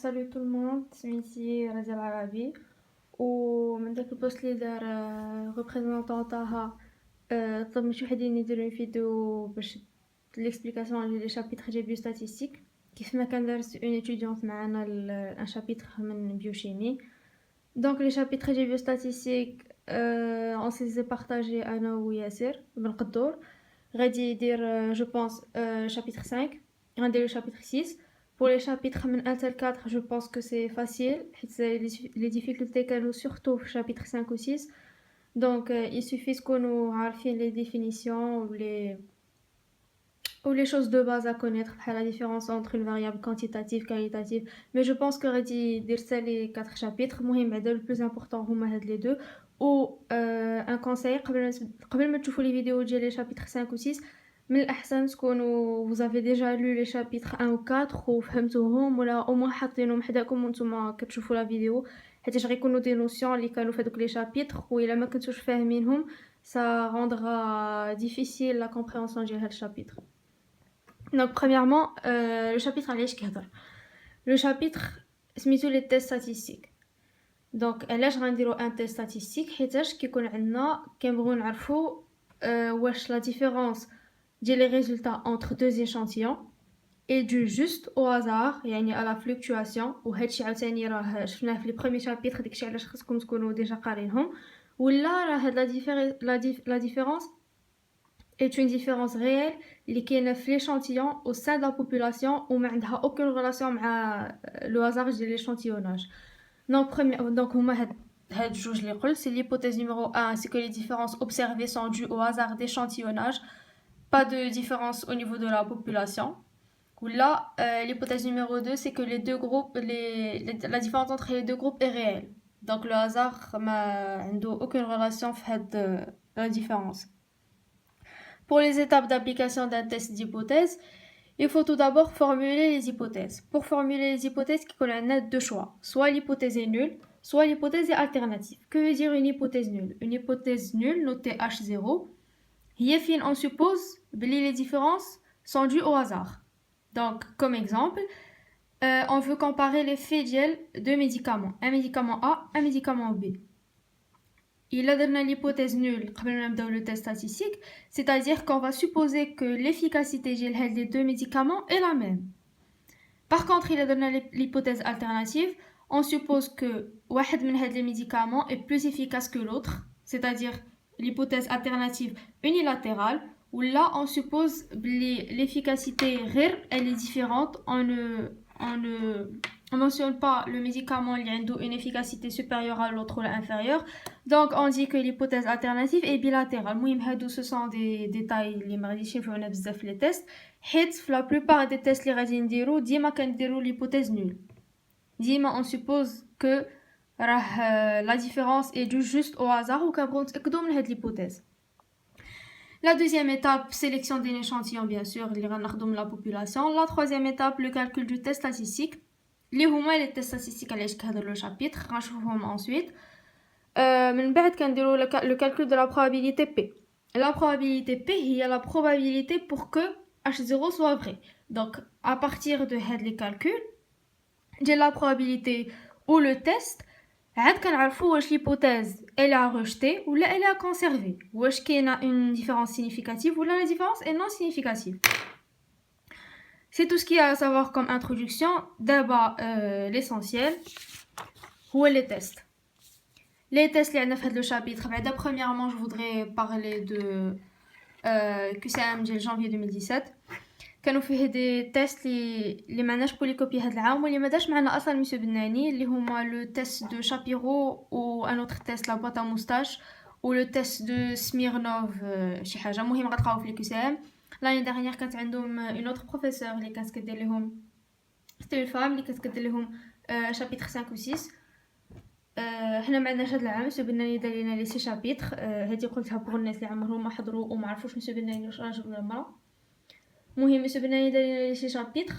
Salut tout le monde, سميتي رجاء العربي ومن داك البوست اللي دار ريبريزونطون تاعها طلب من شي وحدين يديروا فيديو باش ليكسبليكاسيون ديال لي شابيتر جي بيو ستاتيستيك كيف ما كان دارت اون étudiante معنا ان شابيتر من بيوشيمي. دونك لي شابيتر جي بيو ستاتيستيك اون سي بارطاجي انا وياسر بن قدور. غادي يدير جو بونس شابيتر 5 غنديرو شابيتر 6. Pour les chapitres 1 à 4, je pense que c'est facile. Les difficultés que nous surtout au chapitre 5 ou 6. Donc, il suffit que nous raffinions les définitions ou les choses de base à connaître. La différence entre une variable quantitative et qualitative. Mais je pense que Redi dire les 4 chapitres. Le plus important, c'est les deux. Ou un conseil, quand tu fais les vidéos des chapitres 5 ou 6, من الأحسن تكونوا vous avez déjà lu les chapitres 1 ou 4 وفهمتوهم ولا au moins حاطينهم حداكم وانتم كتشوفوا لا فيديو حيت غيكونوا دي نوسيون اللي كانوا في هذوك لي شابيتر وإلا ما كنتوش فاهمينهم ça rendra difficile la compréhension ديال هاد الشابيتر. Donc premièrement le chapitre علاش كيهضر le chapitre سميتو les tests statistiques. Donc علاش غنديرو ان تيست statistique حيتاش كيكون عندنا كنبغيو نعرفوا واش la différence j'ai les résultats entre deux échantillons et dû juste au hasard يعني à la fluctuation وهادشي عاوتاني راه شفناه في لي بروميير شابيتر داكشي علاش خصكم تكونوا ديجا قارينهم ولا راه هاد la différence est une différence réelle اللي كاينه في l'échantillon au sein de la population وما عندها aucune relation مع le hasard ديال l'échantillonnage. Donc هما هاد جوج اللي قلت c'est l'hypothèse numéro 1 c'est que les différences observées sont dues au hasard d'échantillonnage. Pas de différence au niveau de la population. Là, l'hypothèse numéro 2, c'est que les deux groupes, la différence entre les deux groupes est réelle. Donc le hasard n'a aucune relation avec la différence. Pour les étapes d'application d'un test d'hypothèse, il faut tout d'abord formuler les hypothèses. Pour formuler les hypothèses, il y a deux choix. Soit l'hypothèse est nulle, soit l'hypothèse est alternative. Que veut dire une hypothèse nulle? Une hypothèse nulle, notée H0, on suppose que les différences sont dues au hasard. Donc, comme exemple, on veut comparer l'effet de deux médicaments. Un médicament A, un médicament B. Il a donné l'hypothèse nulle dans le test statistique, c'est-à-dire qu'on va supposer que l'efficacité des deux médicaments est la même. Par contre, il a donné l'hypothèse alternative, on suppose que un des médicaments est plus efficace que l'autre, c'est-à-dire l'hypothèse alternative unilatérale, où là on suppose que l'efficacité rare elle est différente, on ne mentionne pas le médicament qui a une efficacité supérieure à l'autre ou inférieure, donc on dit que l'hypothèse alternative est bilatérale. Ce sont des détails qui sont dans les tests. La plupart des tests qui sont dans l'hypothèse nulle. On suppose que la différence est due juste au hasard ou qu'on peut l'hypothèse. La deuxième étape, sélection d'un échantillon, bien sûr, la population. La troisième étape, le calcul du test statistique. Les tests statistiques à l'échelle le chapitre, ensuite. Le calcul de la probabilité P. La probabilité P, il y a la probabilité pour que H0 soit vrai. Donc, à partir de ces calculs, j'ai la probabilité ou le test عاد كنعرفوا واش l'hypothèse elle a rejeté ou elle a conservé واش كاينه une différence significative ou la différence est non significative. C'est tout ce qu'il y a à savoir comme introduction. D'abord l'essentiel ou les tests. Les tests اللي عندنا في هذا le chapitre. Premièrement, je voudrais parler de QCM ديال janvier 2017. كانوا فيه دي تيست اللي معناش بوليكوبي هذا العام واللي ما داش معنا اصلا مسيو بناني اللي هما لو تيست دو شابيرو و ان اوتر تيست لا بوط ا موستاش و لو تيست دو سميرنوف شي حاجه مهم غتلقاو في الكي سي ام. لاني ديرنيير كانت عندهم اون اوتر بروفيسور اللي كانت كدير لهم ستي اون فام اللي كانت كدير لهم شابيتر 5 و 6. حنا ما عندناش هذا العام مسيو بناني دار لينا لي سي شابيتر. هذه قلتها بوغ الناس اللي عمرهم ما حضروا وما عرفوش مسيو بناني واش راجل ولا مرا. مهم مسيو بناني دار لينا لي سي شابيتر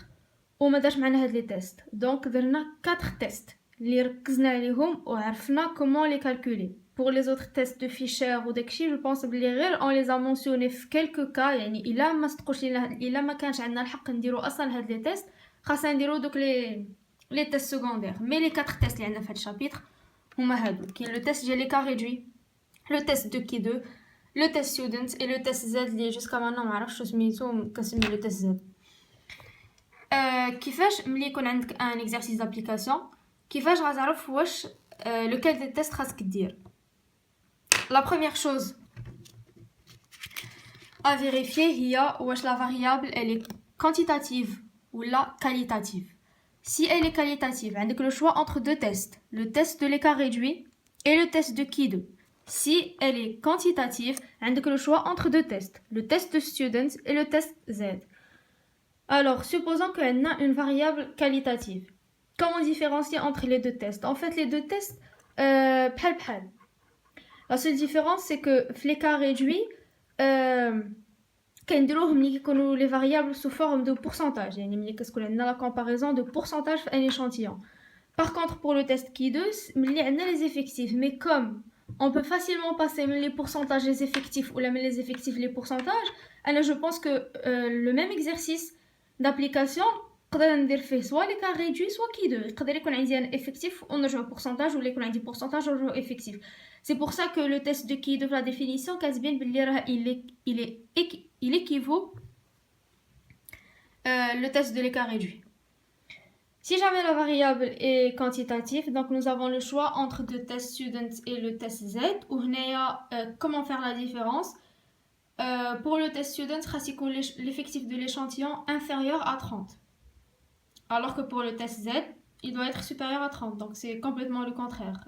وما دارش معنا هاد لي تيست. دونك درنا 4 تيست اللي ركزنا عليهم وعرفنا كومون لي كالكولي. pour les autres tests de Fisher ou داكشي جو بونس بلي غير on les a mentionné في quelques cas يعني الا ما صدقوش لينا الا ما كانش عندنا الحق نديرو اصلا هاد لي تيست خاصنا نديرو دوك لي les tests secondaires. Mais les 4 tests اللي عندنا في هذا الشابيتر هما هادو. كاين لو تيست ديال لي كا ريدوي, لو تيست دو كي 2, لو تيست ستودنت et لو تيست زاد اللي جوسكا مانون ما عرفتش سميتو, كنسميه لو تيست زاد. كيفاش ملي يكون عندك ان اكزرسيس دابليكاسيون كيفاش غتعرف واش لوكال دي تيست خاصك دير. لا بروميير شوز à vérifier هي واش la variable elle est quantitative ou la qualitative. Si elle est qualitative, عندك le choix entre deux tests, le test de l'écart réduit et le test de qui 2. Si elle est quantitative, عندك le choix entre deux tests, le test de students et le test Z. Alors, supposons qu'on a une variable qualitative. Comment différencier entre les deux tests? En fait, les deux tests, بحال. La seule différence, c'est que l'écart réduit, كنديروهم ملي كيكونوا les variables sous forme de pourcentage. يعني ملي كتكون عندنا la comparaison de pourcentage في un échantillon. Par contre, pour le test qui 2, ملي عندنا les effectifs. Mais comme on peut facilement passer les pourcentages les effectifs ou les effectifs les pourcentages, alors je pense que le même exercice d'application نقدر ندير فيه soit les cas réduits soit qui 2. يقدر يكون عندي un effectif ونرجعو pourcentage ولا يكون عندي pourcentage ونرجعو effectif. C'est pour ça que le test de qui 2 la définition كتبين بلي راه il équivaut le test de l'écart réduit. Si jamais la variable est quantitative, donc nous avons le choix entre le test student et le test Z. Ou comment faire la différence? Pour le test student, l'effectif de l'échantillon inférieur à 30. Alors que pour le test Z, il doit être supérieur à 30. Donc c'est complètement le contraire.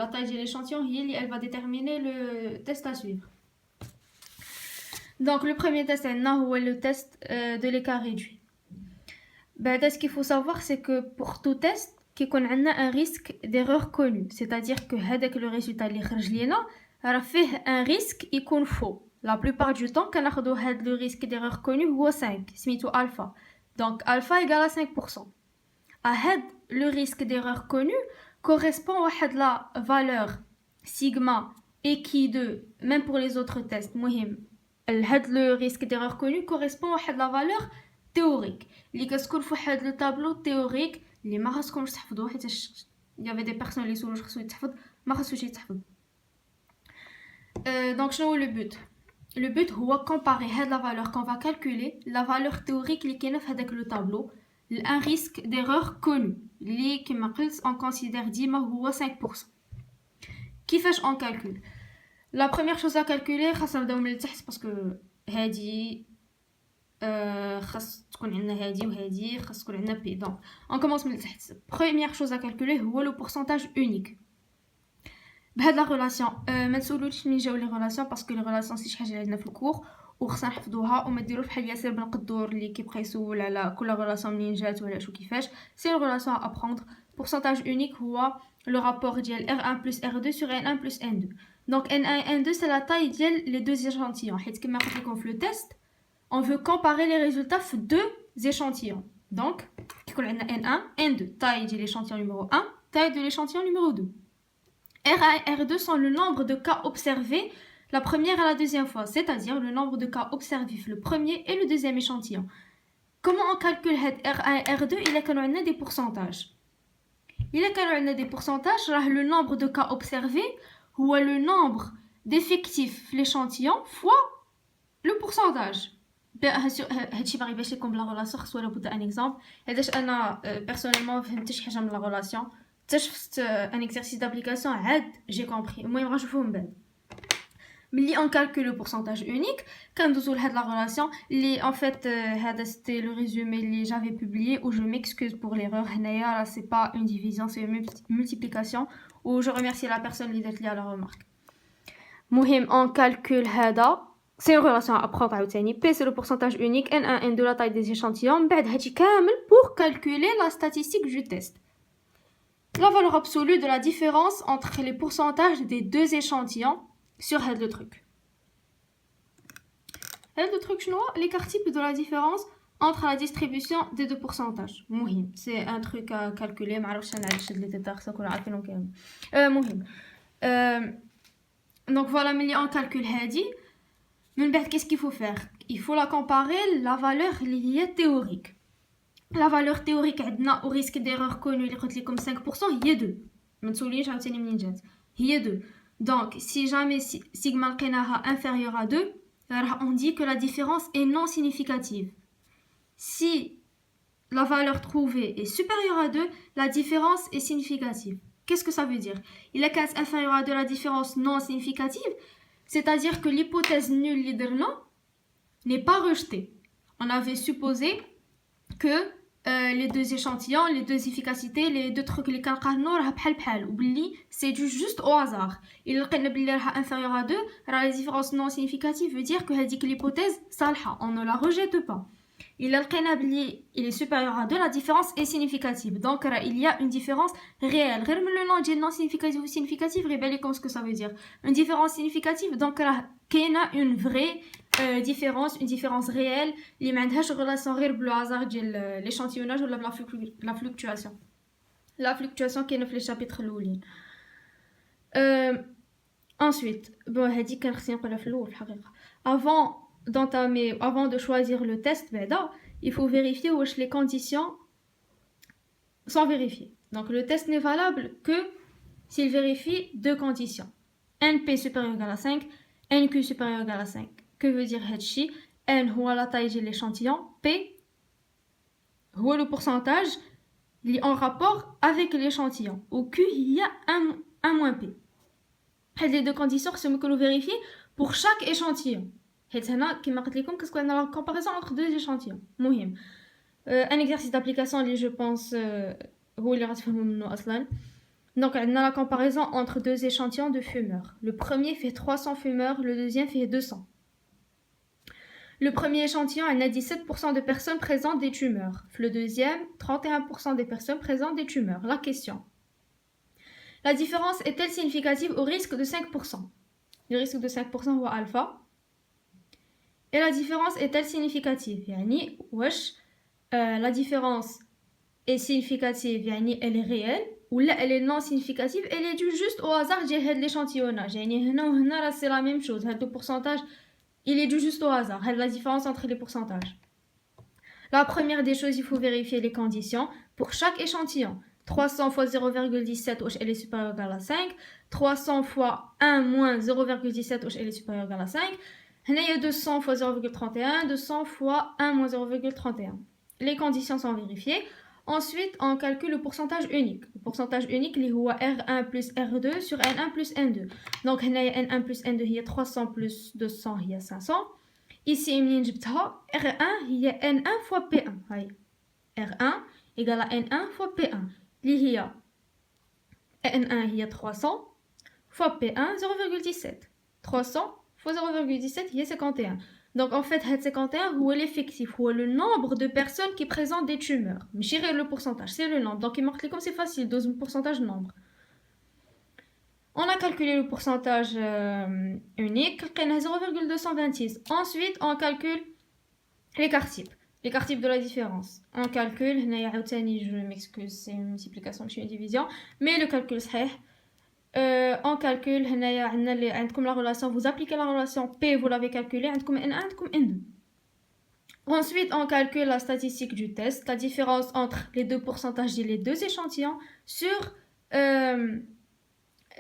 La taille de l'échantillon, elle va déterminer le test à suivre. Donc le premier test est le test de l'écart réduit. Ce qu'il faut savoir, c'est que pour tout test, qu'on a un risque d'erreur connu. C'est-à-dire que le résultat qui sort un risque يكون faux. La plupart du temps, le risque d'erreur connu est 5, c'est alpha. Donc alpha égale à 5%. Le risque d'erreur connu correspond à la valeur sigma et qui 2, même pour les autres tests. Le risque d'erreur connu correspond à la valeur théorique. اللي كتكون في واحد لو طابلو تيوريك اللي ما خاصكمش تحفظوه حيت il y avait des personnes اللي سولوا خاصو يتحفظ ما خاصوش يتحفظ. Donc شنو le but? Le but هو comparer هاد la valeur qu'on va calculer la valeur théorique اللي كاينه في هذاك لو طابلو un risque d'erreur connu اللي كما قلت on considère ديما هو 5%. كيفاش on calcule? La première chose à calculer خاصنا نبداو من التحت باسكو هادي خاص تكون عندنا هادي وهادي خاص تكون عندنا بي. دونك on commence من التحت. Première chose à calculer هو le pourcentage unique. بهاد لا ريلاسيون ما تسولوش منين جاو لي ريلاسيون باسكو لي ريلاسيون شي حاجه اللي عندنا في الكور وخصنا نحفظوها وما ديروش بحال ياسر بن قدور اللي كيبقى يسول على كل ريلاسيون منين جات ولا شو كيفاش. سي لا ريلاسيون à apprendre. Pourcentage unique هو le rapport ديال R1 plus R2 sur N1 plus N2. Donc N1 et N2 c'est la taille ديال les deux échantillons. حيت كما قلت لكم في le test on veut comparer les résultats de deux échantillons. Donc, on a N1, N2, taille de l'échantillon numéro 1, taille de l'échantillon numéro 2. R1 et R2 sont le nombre de cas observés la première et la deuxième fois, c'est-à-dire le nombre de cas observés le premier et le deuxième échantillon. Comment on calcule R1 et R2? Il est qu'on a des pourcentages. Il est qu'on a des pourcentages, le nombre de cas observés ou le nombre d'effectifs l'échantillon fois le pourcentage. هادشي باغي باش لكم بلا ريلاسيون خصو لابد ان اكزامبل. حيتاش انا بيرسونيلمون ما فهمتش حاجه من لا ريلاسيون حتى شفت ان اكزرسيس دابليكاسيون عاد جي كومبري. المهم غنشوفوه من بعد. ملي اون كالكول لو بورسونتاج اونيك كندوزو لهاد لا ريلاسيون اللي ان فيت هذا سيتي لو ريزومي اللي جافي بوبليي و جو ميكسكوز بور ليرور. هنايا راه سي با اون ديفيزيون سي اون مولتيبليكاسيون و جو ريميرسي لا بيرسون اللي دارت لي لا ريمارك. المهم اون كالكول هذا c'est une relation à apprendre عاوتاني. P c'est le pourcentage unique, N1 N2 la taille des échantillons. بعد هادشي كامل pour calculer la statistique du test. La valeur absolue de la différence entre les pourcentages des deux échantillons sur هاد le truc. هاد le truc شنو l'écart type de la différence entre la distribution des deux pourcentages. مهم c'est un truc à calculer. ما عرفتش انا علاش هاد لي ديتاي خصنا نكونوا عارفينهم كامل. مهم donc voilà ملي on calcule هادي من بعد qu'est-ce qu'il faut faire? Il faut la comparer la valeur اللي هي théorique. La valeur théorique عندنا au risque d'erreur connu اللي قلت لكم 5% هي 2 ما تسولينيش عاوتاني منين جات هي 2 donc si jamais sigma لقيناها inférieure à 2 on dit que la différence est non significative. Si la valeur trouvée est supérieure à 2, la différence est significative. Qu'est-ce que ça veut dire? Il est inférieur à 2 la différence non significative, c'est-à-dire que l'hypothèse nulle n'est pas rejetée. On avait supposé que les deux échantillons, les deux efficacités, les deux trucs اللي كنقارنوا راه بحال بحال وباللي c'est dû juste au hasard. Il لقينا باللي راها inférieur à 2, la différence non significative veut dire que هذيك l'hypothèse صالحة, on ne la rejette pas. Il لقينا باللي il est supérieur à 2, la différence est significative. Donc il y a une différence réelle. غير من le nom ديال non significative ou significative غيبان لكم ce que ça veut dire. Une différence significative, donc راه كاينه une vraie différence, une différence réelle اللي ما عندهاش relation غير بلو hasard ديال l'échantillonnage ولا la fluctuation. La fluctuation كاينه في les chapitres الاولين. Ensuite, bon هادي كان خصني نقولها في الاول الحقيقه. Avant de choisir le test, il faut vérifier où les conditions sont vérifiées. Donc le test n'est valable que s'il vérifie deux conditions. NP supérieur ou égal à 5, NQ supérieur ou égal à 5. Que veut dire Hedchi? N est la taille de l'échantillon, P est le pourcentage en rapport avec l'échantillon. Au Q, il y a 1 moins P. Les deux conditions sont que nous vérifier pour chaque échantillon. Qu'est-ce qu'on a la comparaison entre deux échantillons. Un exercice d'application, je pense, donc on a la comparaison entre deux échantillons de fumeurs. Le premier fait 300 fumeurs, le deuxième fait 200. Le premier échantillon, on a 17% de personnes présentent des tumeurs. Le deuxième, 31% des personnes présentent des tumeurs. La question. La différence est-elle significative au risque de 5%? Le risque de 5% est alpha. Et la différence est-elle significative? Yani, la différence est significative, yani, elle est réelle, ou là, elle est non significative, elle est due juste au hasard de l'échantillonnage. Yani, c'est la même chose. Le pourcentage, il est dû juste au hasard. La différence entre les pourcentages. La première des choses, il faut vérifier les conditions. Pour chaque échantillon, 300 fois 0,17, elle est supérieure ou égale à 5. 300 fois 1 moins 0,17, elle est supérieure ou égale à 5. Il y a 200 fois 0,31, 200 fois 1 moins 0,31. Les conditions sont vérifiées. Ensuite, on calcule le pourcentage unique. Le pourcentage unique, il est R1 plus R2 sur N1 plus N2. Donc, N1 plus N2, il y a 300 plus 200, il y a 500. Ici, R1, il y a N1 fois P1. R1 égale à N1 fois P1. Il y a N1, il y a 300 fois P1, 0,17. 300 fois 0,17, il y a 51. Donc en fait, 51 est l'effectif, ou le nombre de personnes qui présentent des tumeurs. Mais chérir le pourcentage, c'est le nombre. Donc il marque comme c'est facile, 12 pourcentage nombre. On a calculé le pourcentage unique, 0,226. Ensuite, on calcule l'écart type de la différence. On calcule, je m'excuse, c'est une multiplication, c'est une division, mais le calcul c'est on calcule la relation, vous appliquez la relation P, vous l'avez calculée, N1, N2. Ensuite, on calcule la statistique du test, la différence entre les deux pourcentages et les deux échantillons sur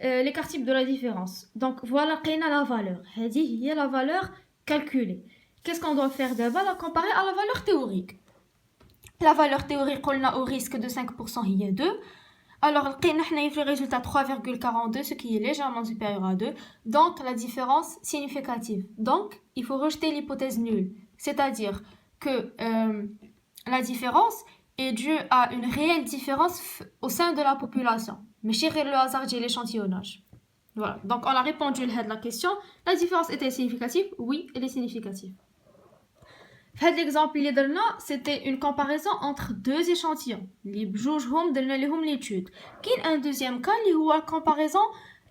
l'écart type de la différence. Donc voilà, la valeur. Il y a la valeur calculée. Qu'est-ce qu'on doit faire d'abord? La comparer à la valeur théorique. La valeur théorique, on a au risque de 5%, il y a 2. Alors, on a le résultat 3,42, ce qui est légèrement supérieur à 2. Donc, la différence significative. Donc, il faut rejeter l'hypothèse nulle. C'est-à-dire que la différence est due à une réelle différence au sein de la population. Mais chérir le hasard de l'échantillonnage. Voilà. Donc, on a répondu à la question. La différence était significative? Oui, elle est significative. Cet exemple, c'était une comparaison entre deux échantillons. Les bjoujoum donnent l'étude. Qu'il y a un deuxième cas, qui est la comparaison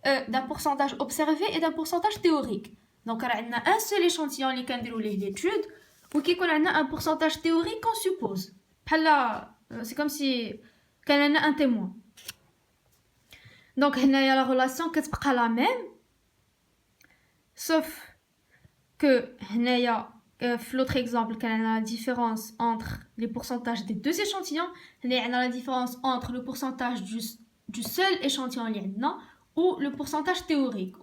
d'un pourcentage observé et d'un pourcentage théorique. Donc, on a un seul échantillon qui a l'étude, ou qui a un pourcentage théorique qu'on suppose. C'est comme si on a un témoin. Donc, il y a la relation qui est la même, sauf que il y a l'autre exemple, quand on a la différence entre les pourcentages des deux échantillons, on a la différence entre le pourcentage du seul échantillon ou le pourcentage théorique.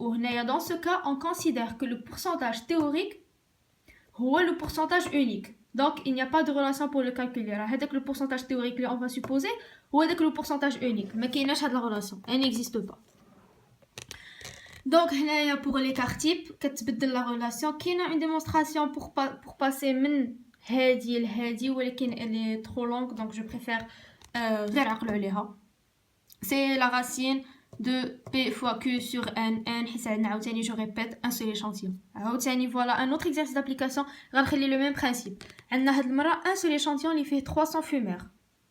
Dans ce cas, on considère que le pourcentage théorique est le pourcentage unique. Donc, il n'y a pas de relation pour le calculer. Avec le pourcentage théorique, on va supposer, ou avec le pourcentage unique. Mais il n'y a pas de relation. Elle n'existe pas. Donc, pour l'écart type, كتبدل la relation. Il y a une démonstration pour passer من هادي لهادي, ولكن elle est trop longue, donc je préfère غير عقلوا عليها. C'est la racine de P fois Q sur N. Je répète, un seul échantillon. Voilà un autre exercice d'application. On va le même principe. On a un seul échantillon qui fait 300 fumeurs.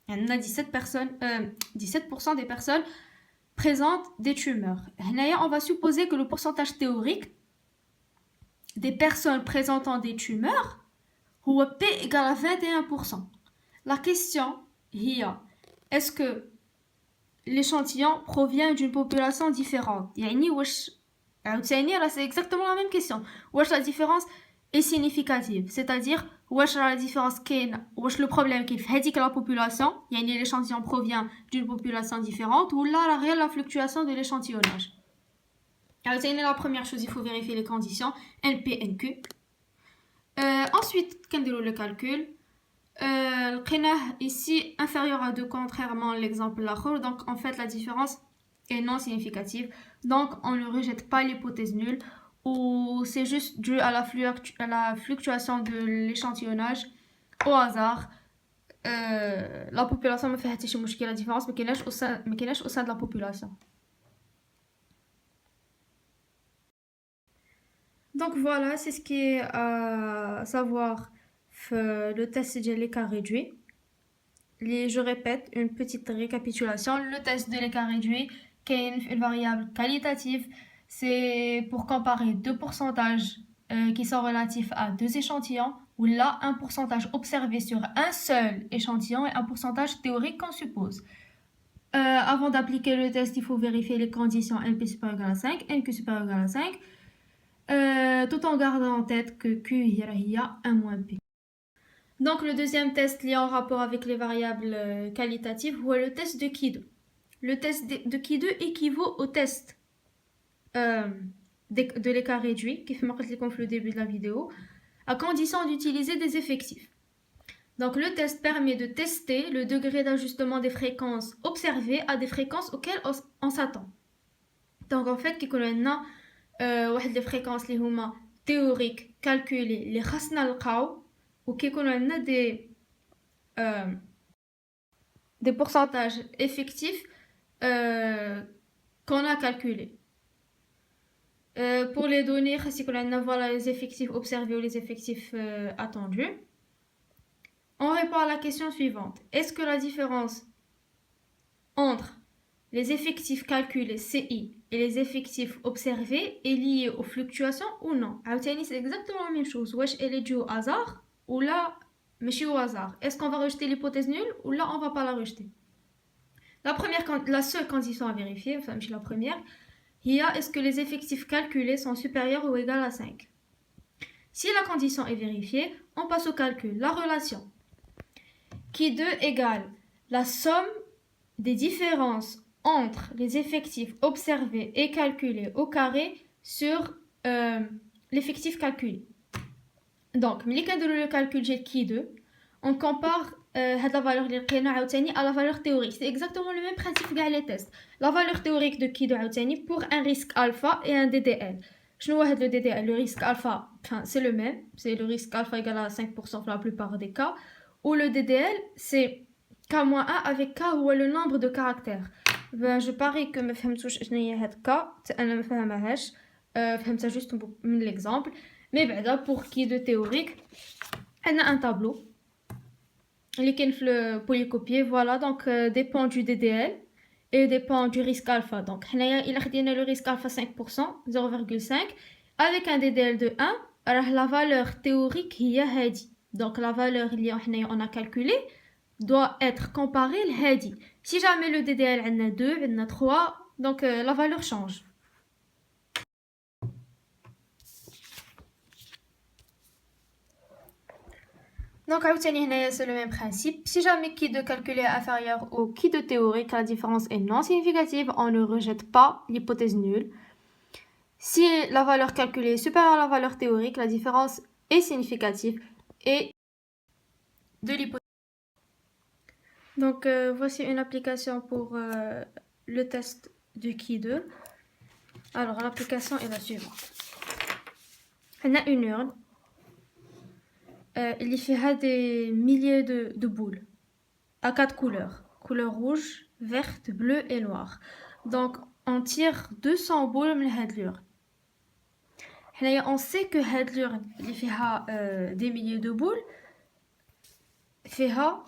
On a 17% des personnes présentent des tumeurs. On va supposer que le pourcentage théorique des personnes présentant des tumeurs est P égale à 21%. La question est, est-ce que l'échantillon provient d'une population différente? C'est exactement la même question. La différence est significative, c'est-à-dire la différence le problème qui fait que la population, l'échantillon provient d'une population différente, ou là la fluctuation de l'échantillonnage. La première chose, il faut vérifier les conditions NP, NQ. Ensuite, quand on le calcul, ici inférieur à 2 contrairement à l'exemple là. Donc en fait la différence est non significative, donc on ne rejette pas l'hypothèse nulle, ou c'est juste dû à la fluctuation de l'échantillonnage au hasard. La population me fait la différence mais qu'il est au sein de la population. Donc voilà, c'est ce qui est à savoir le test de l'écart réduit. Je répète une petite récapitulation. Le test de l'écart réduit, qui est une variable qualitative, c'est pour comparer deux pourcentages qui sont relatifs à deux échantillons, où là, un pourcentage observé sur un seul échantillon et un pourcentage théorique qu'on suppose. Avant d'appliquer le test, il faut vérifier les conditions NP supérieur à 5, NQ supérieur à 5, tout en gardant en tête que Q est 1 moins P. Donc le deuxième test lié en rapport avec les variables qualitatives est le test de Ki2. Le test de Ki2 équivaut au test de l'écart réduit, qui fait le début de la vidéo, à condition d'utiliser des effectifs. Donc le test permet de tester le degré d'ajustement des fréquences observées à des fréquences auxquelles on s'attend. Donc en fait, des fréquences les théoriques calculées, les khasna ou qu'on a des pourcentages effectifs qu'on a calculés. Pour les données, voilà les effectifs observés ou les effectifs attendus. On répond à la question suivante. Est-ce que la différence entre les effectifs calculés CI et les effectifs observés est liée aux fluctuations ou non? C'est exactement la même chose. Wesh, elle est due au hasard ou là, mais au hasard. Est-ce qu'on va rejeter l'hypothèse nulle ou là, on va pas la rejeter? La seule condition à vérifier, enfin, la première, est-ce que les effectifs calculés sont supérieurs ou égaux à 5? Si la condition est vérifiée, on passe au calcul. La relation Ki2 égale la somme des différences entre les effectifs observés et calculés au carré sur l'effectif calculé. Donc, le calcul de Ki2, on compare la valeur à la valeur théorique. C'est exactement le même principe que les tests. La valeur théorique de Ki2 pour un risque alpha et un DDL. Je vois le DDL, le risque alpha, c'est le même. C'est le risque alpha égal à 5% dans la plupart des cas. Ou le DDL, c'est K-1 avec K ou le nombre de caractères. Je parie que je ne sais pas ce que c'est K. Je ne sais pas juste l'exemple. Mais pour Ki2 théorique, on a un tableau. Le polycopier, voilà, donc dépend du DDL et dépend du risque alpha. Donc, il a le risque alpha 5%, 0,5, avec un DDL de 1, alors la valeur théorique est hadi. Donc, la valeur qu'on a calculée doit être comparée à hadi. Si jamais le DDL est 2, est 3, donc la valeur change. Donc, c'est le même principe. Si jamais qui de calculé est inférieur au qui de théorique, la différence est non significative, on ne rejette pas l'hypothèse nulle. Si la valeur calculée est supérieure à la valeur théorique, la différence est significative et de l'hypothèse. Donc, voici une application pour le test de qui 2. Alors, l'application est la suivante. On a une urne. Il y a des milliers de boules à 4 couleurs. Couleur rouge, verte, bleue et noire. Donc, on tire 200 boules de cette urne. On sait que cette urne, il y a des milliers de boules. Il y a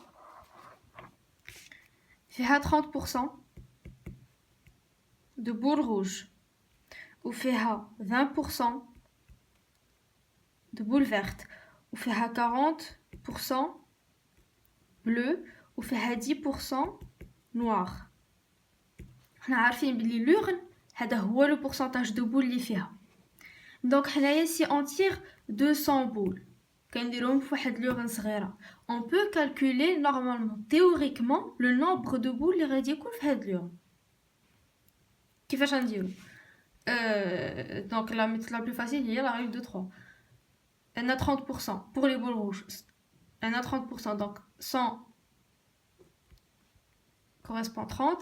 30% de boules rouges. Ou il y a 20% de boules vertes. Ou il y a 40% bleu. Ou il y a 10% noir. On a vu que l'urne, c'est le pourcentage de boules qu'il y a. Donc, si on tire 200 boules, on peut calculer normalement, théoriquement, le nombre de boules qui radicaux dans cette urne. Donc, la méthode la plus facile est la règle de 3. On a 30% pour les boules rouges. On a 30%, donc 100 correspond à 30.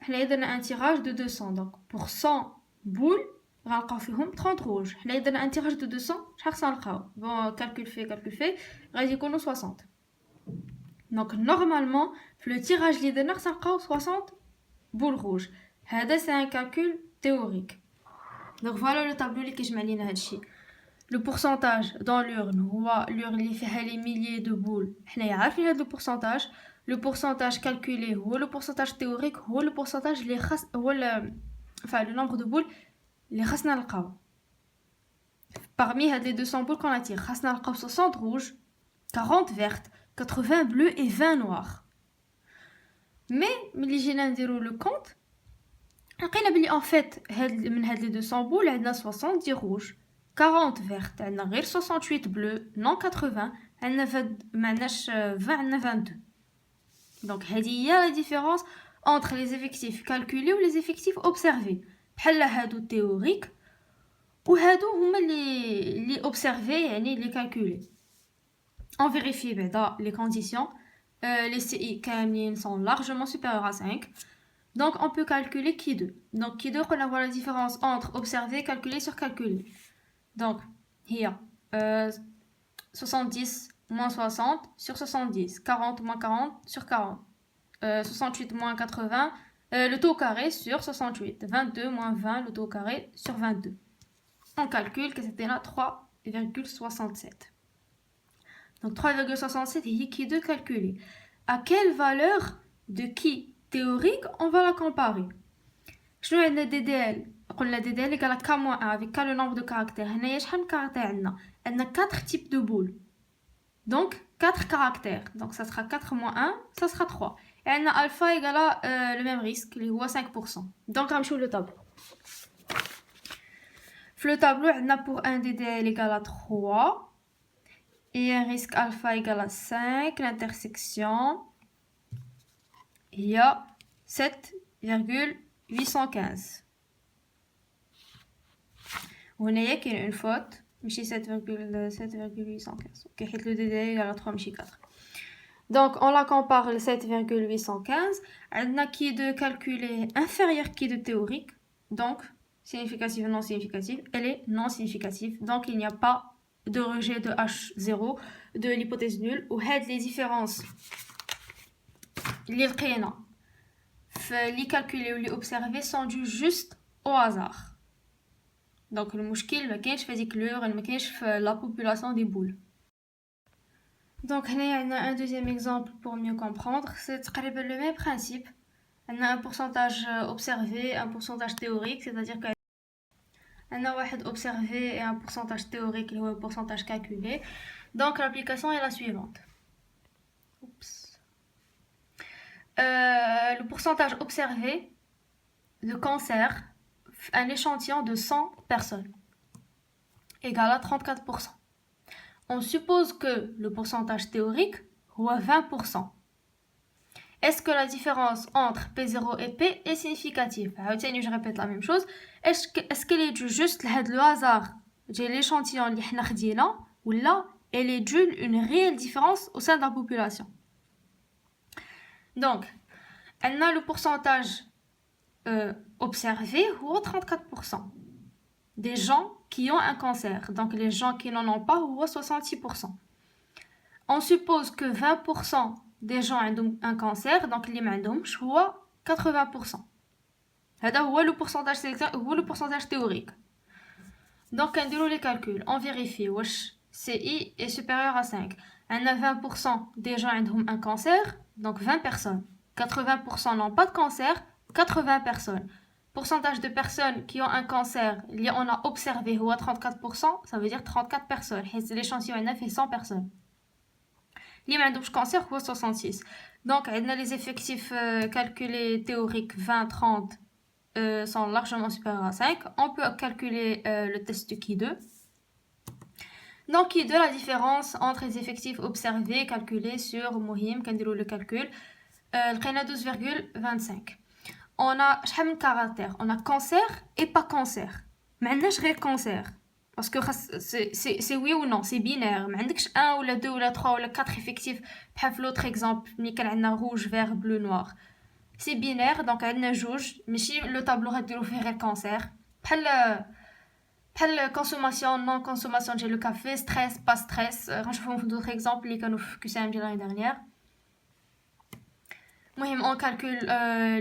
On a un tirage de 200. Donc, pour 100 boules, غنلقاو فيهم 30 rouges. حنا درنا ان تيراج دو 200 شحال خصنا نلقاو بون كالكول في غادي يكونوا 60. دونك نورمالمون في لو تيراج اللي درنا خصنا نلقاو 60 بول روج. هذا سي ان كالكول تيوريك. دونك فوالا لو طابلو اللي كيجمع لينا هادشي. لو بورسونتاج دون لورن هو لورن اللي فيها لي ميليي دو بول. حنايا عارفين هاد لو بورسونتاج. لو بورسونتاج كالكولي هو لو بورسونتاج تيوريك هو لو بورسونتاج اللي خاص هو enfin le nombre de boules اللي خاصنا نلقاو. Parmi les 200 boules qu'on attire, خاصنا نلقاو 60 rouges, 40 vertes, 80 bleus et 20 noirs. Mais ملي جينا نديرو لو كونت لقينا بلي en fait من هاد les 200 boules عندنا 70 rouges, 40 vertes, عندنا غير 68 bleus, non 80, عندنا معناش 20 عندنا 22. Donc هذه هي la différence entre les effectifs calculés ou les effectifs observés. بحال هادو تيوريك وهادو هما اللي observés يعني اللي calculés. On vérifie بعدا les conditions. Les CI كاملين sont largement supérieurs à 5. Donc on peut calculer Q2. Donc Q2 on voit la différence entre observé, calculé sur calculé. Donc hier 70 moins 60 sur 70, 40 moins 40 sur 40, 68 moins 80, le taux carré sur 68, 22 moins 20, le taux carré sur 22. On calcule que c'était là 3,67. Donc 3,67 est qui de calculer. À quelle valeur de qui théorique on va la comparer? Je vais dire DDL. On a DDL égale à K-1 avec K le nombre de caractères. On a 4 types de boules. Donc 4 caractères. Donc ça sera 4 moins 1, ça sera 3. Et on a alpha égale à le même risque, qui est 5%. Donc on va le tableau. Le tableau, on a pour un DDL égale à 3. Et un risque alpha égale à 5. L'intersection, il y a 7,815. Vous voyez qu'il y a une faute. Michi 7,815. Ok, le DDL égale à 3, Michi 4. Donc, on la compare le 7,815. On a qui de calculer inférieur qui de théorique. Donc, significative ou non significative. Elle est non significative. Donc, il n'y a pas de rejet de H0 de l'hypothèse nulle. Ou les différences. Les calculés ou les observés sont dus juste au hasard. Donc, le mouchkil, ما كاينش في هذيك l'heure, ما كاينش في la population des boules. Donc, on a un deuxième exemple pour mieux comprendre. C'est le même principe. On a un pourcentage observé, un pourcentage théorique, c'est-à-dire qu'on a un observé et un pourcentage théorique, le pourcentage calculé. Donc, l'application est la suivante. Oups. Le pourcentage observé de cancer, un échantillon de 100 personnes, égale à 34%. on suppose que le pourcentage théorique est 20%. Est-ce que la différence entre P0 et P est significative? Je répète la même chose. Est-ce qu'elle est due juste le hasard de l'échantillon اللي حنا خدينا ou là elle est due une réelle différence au sein de la population? Donc, on a le pourcentage observé ou 34% des gens qui ont un cancer. Donc, les gens qui n'en ont pas ou 66%. On suppose que 20% des gens ont un cancer, donc les معندهمش هو 80%. هذا هو le pourcentage théorique. Donc, on déroule les calculs, on vérifie واش CI est supérieur à 5. On a 20% des gens ont un cancer, donc 20 personnes. 80% n'ont pas de cancer, 80 personnes. Pourcentage de personnes qui ont un cancer, on a observé ou à 34%, ça veut dire 34 personnes. L'échantillon est fait 100 personnes. Les gens qui ont cancer, 66. Donc, les effectifs calculés théoriques 20-30 sont largement supérieurs à 5. On peut calculer le test de Ki2. Donc, Ki2, la différence entre les effectifs observés calculés sur Mohim, quand on le calcul, on a 12,25. On a شحال caractères. On a cancer et pas cancer. ما عندناش غير cancer. Parce que c'est oui ou non, c'est binaire. ما عندكش 1 ou 2 ou 3 ou 4 effectifs. بحال في l'autre exemple, ملي كان عندنا rouge, vert, bleu, noir. C'est binaire, donc عندنا جوج. ماشي le tableau غديرو فيه غير cancer. بحال consommation, non consommation ديال le café, stress, pas stress. غنشوفهم في d'autres exemples اللي كانوا في QCM ديال l'année dernière. On calcule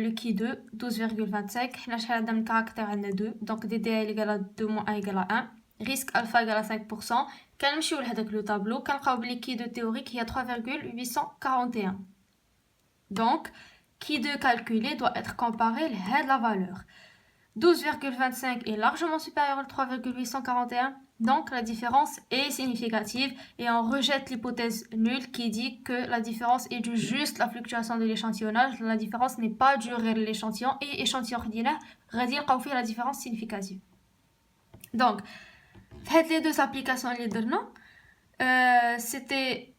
le Ki2, 12,25. On a un caractère 2, donc DDL égale à 2 moins 1 égale à 1. Risque alpha égale à 5%. Quand on regarde le tableau, quand on le Ki2 théorique, il y a 3,841. Donc, Ki2 calculé doit être comparé à la valeur. 12,25 est largement supérieur à 3,841. Donc, la différence est significative et on rejette l'hypothèse nulle qui dit que la différence est due juste à la fluctuation de l'échantillonnage. La différence n'est pas due à l'échantillon et échantillon ordinaire, fait la différence significative. Donc, les deux applications, c'était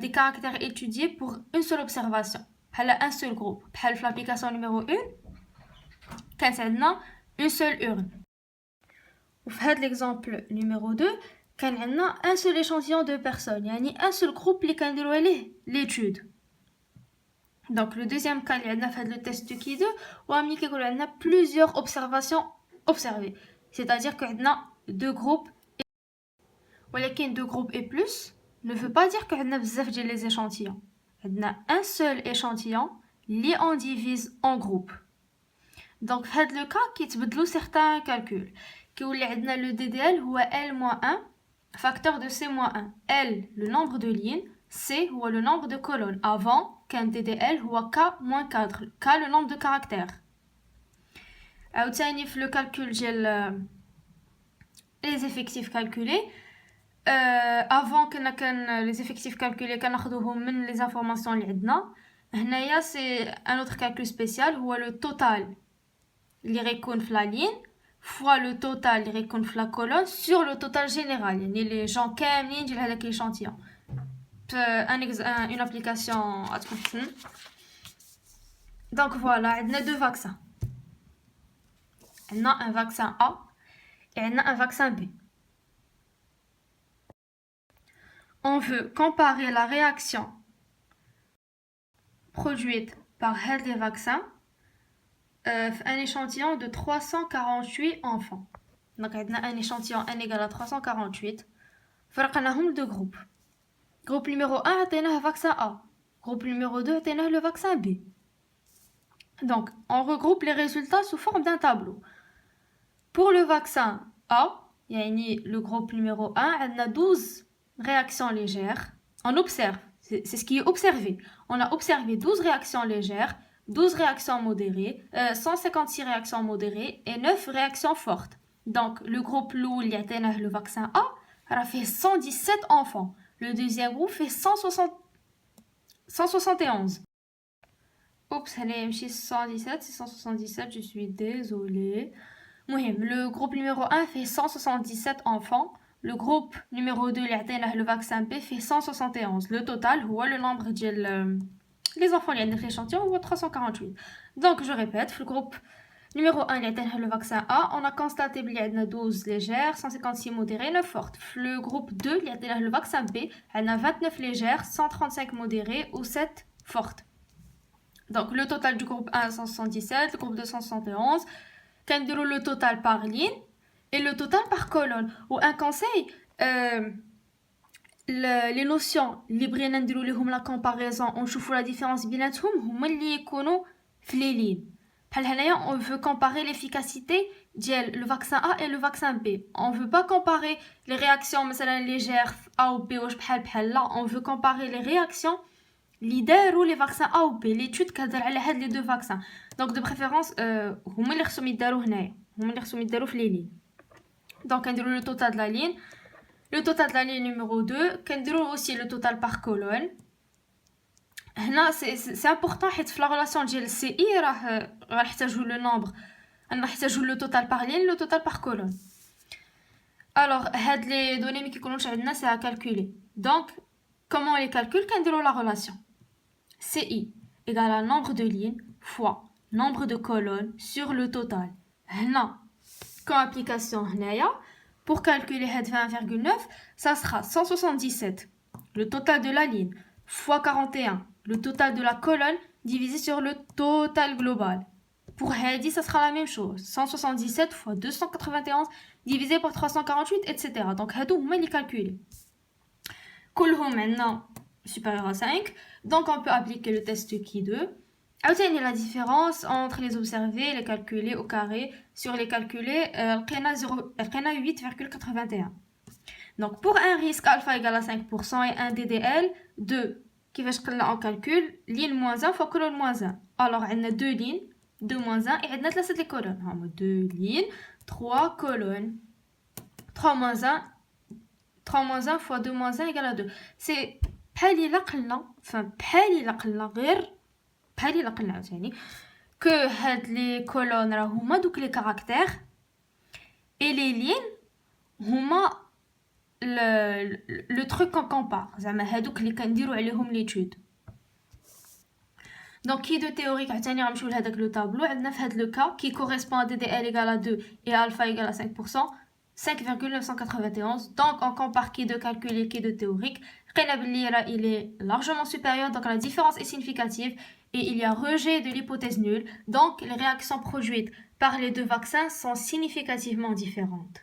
des caractères étudiés pour une seule observation, un seul groupe. L'application numéro 1, quand on a une seule urne. Pour l'exemple numéro 2, quand on a un seul échantillon de personnes, il y a un seul groupe qui a l'étude. Donc, le deuxième cas, on a fait le test de Ki2, où on a plusieurs observations observées. C'est-à-dire qu'on a deux groupes. Et deux groupes et plus ne veut pas dire qu'on a beaucoup les échantillons. On a un seul échantillon, li on divise en groupes. Donc, dans le cas, qui te certains calculs. Qui où le DDL ou L-1, facteur de C-1. L, le nombre de lignes, C ou le nombre de colonnes. Avant qu'un DDL ou K-4. K, le nombre de caractères. Le calcul les effectifs calculés. Avant que les effectifs calculés, les informations c'est un autre calcul spécial où le total la ligne fois le total la colonne sur le total général. Les gens qui ont l'échantillon. Une application à tout. Donc voilà, on a deux vaccins. On a un vaccin A et on a un vaccin B. On veut comparer la réaction produite par les vaccins un échantillon de 348 enfants. Donc, on a un échantillon n égale à 348. Il y a deux groupes. Groupe numéro 1, on a le vaccin A. Groupe numéro 2, on a le vaccin B. Donc, on regroupe les résultats sous forme d'un tableau. Pour le vaccin A, il y a le groupe numéro 1, on a 12 réactions légères. On observe, c'est ce qui est observé. On a observé 12 réactions légères, 12 réactions modérées, 156 réactions modérées et 9 réactions fortes. Donc, le groupe Lou, il y a le vaccin A, a fait 117 enfants. Le deuxième groupe fait 171. Oups, elle est 117, c'est 177, je suis désolée. Le groupe numéro 1 fait 177 enfants. le groupe numéro 2 اللي عطيناه le vaccin B fait 171. Le total هو le nombre ديال les enfants اللي عندنا في l'échantillon هو 348. Donc je répète, le groupe numéro 1 اللي عطيناه le vaccin A, on a constaté بلي عندنا 12 légères, 156 modérées, 9 fortes. Le groupe 2 اللي عطيناه le vaccin B, عندنا 29 légères, 135 modérées ou 7 fortes. Donc le total du groupe 1 177, le groupe 2 171. كنديروا le total par ligne et le total par colonne. Ou un conseil, les notions اللي بغينا نديروا لهم la comparaison ونشوفوا la différence بيناتهم هما اللي يكونوا في les lignes. بحال هنايا on veut comparer l'efficacité ديال le vaccin A et le vaccin B. On veut pas comparer les réactions مثلا légères A ou B واش بحال لا, on veut comparer les réactions اللي داروا les vaccins A ou B. l'étude كتدار على هاد les deux vaccins. Donc de préférence هما اللي خصهم يداروا هنايا, هما اللي خصهم يداروا في les lignes. Donc نديروا le total de la ligne. Le total de la ligne numéro 2, كنديروا aussi le total par colonne. هنا c'est important حيت في la relation ديال CI راه غنحتاجوا le nombre, غنحتاجوا le total par ligne, le total par colonne. Alors هاد les données qui كيكونوش عندنا c'est à calculer. Donc comment on les calcule? كنديروا la relation CI égale à nombre de lignes fois nombre de colonnes sur le total. هنا comme application هنايا pour calculer 20,9, ça sera 177, le total de la ligne, fois 41, le total de la colonne, divisé sur le total global. Pour Heidi, ça sera la même chose, 177 fois 291, divisé par 348, etc. Donc, Hadou, on va les calculer. Kulhum maintenant supérieur à 5, donc on peut appliquer le test qui 2. Obtenir la différence entre les observés, les calculés au carré, sur les calculés, l'qina 8,81. Donc pour un risque alpha égale à 5% et un DDL, 2, qui va se en calcul, ligne moins 1 fois colonne moins 1. Alors on a 2 lignes, 2 moins 1, et on a 3 les colonnes. On a 2 lignes, 3 colonnes. 3 moins 1, 3 moins 1 fois 2 moins 1 égale à 2. C'est بحالي لا قلنا, enfin بحالي لا قلنا غير بحالي الا قلنا عاوتاني كو هاد لي كولون راه هما دوك لي كاركتير اي لي لين هما لو تروك كون كومبار, زعما هادوك اللي كنديروا عليهم ليتود. دونك كي دو تيوريك عاوتاني غنمشيو لهداك لو طابلو. عندنا في هاد لو كا كي كوريسبون ا دي دي ال ايغال ا 2 et alpha égale à 5%, 5,991. Donc on compare qui de calcul et qui de théorique. Il est largement supérieur, donc la différence est significative et il y a rejet de l'hypothèse nulle. Donc les réactions produites par les deux vaccins sont significativement différentes.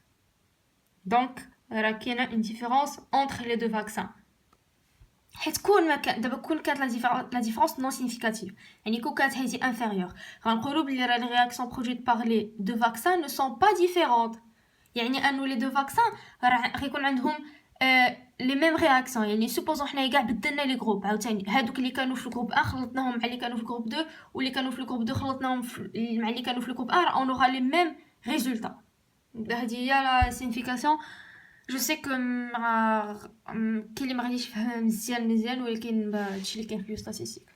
Donc il y a une différence entre les deux vaccins. دابا كون كانت la différence non significative, يعني كون كانت هذه inférieure, غنقولوا بلي les réactions produites par les deux vaccins ne sont pas différentes. يعني انه les deux vaccins راه غيكون عندهم les mêmes réactions. يعني supposons حنايا كاع بدلنا لي جروب عاوتاني, هادوك اللي كانوا في الجروب 1 خلطناهم مع اللي كانوا في الجروب 2 واللي كانوا في الجروب 2 خلطناهم مع اللي كانوا في الجروب 1, on aura les mêmes résultats. هذه هي la signification. جو سي كو كاين اللي ما غاديش يفهم مزيان ولكن هادشي اللي كاين في ستاتيستيك.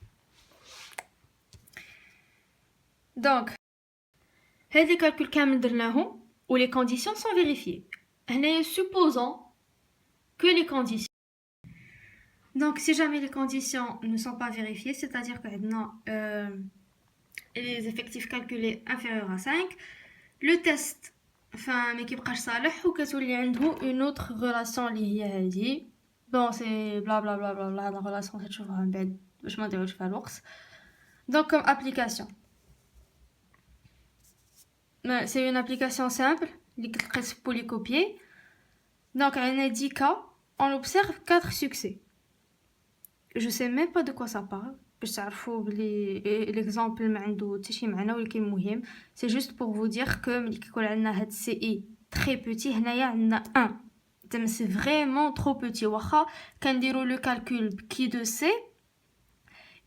دونك هاد لي كالكول كامل درناهم و لي كونديسيون سون فيريفيي. هنايا supposons que les conditions. Donc si jamais les conditions ne sont pas vérifiées, c'est-à-dire que عندنا les effectifs calculés inférieurs à 5, le test ما كيبقاش صالح وكتولي عنده une autre relation اللي هي هذه. بون سي بلا بلا بلا بلا, هاد لا relation تشوفوها من بعد باش ما نديروش فيها الوقت. Donc comme application, c'est une application simple اللي كتلقيت في polycopier. Donc عندنا 10 cas, on observe 4 succès. Je sais même pas de quoi ça parle باش تعرفوا بلي l'exemple ما عنده حتى شي معنى, ولكن مهم c'est juste pour vous dire que ملي كيكون عندنا هاد CI très petit هنايا عندنا 1, زعما c'est vraiment trop petit. واخا كنديروا le calcul qui de C,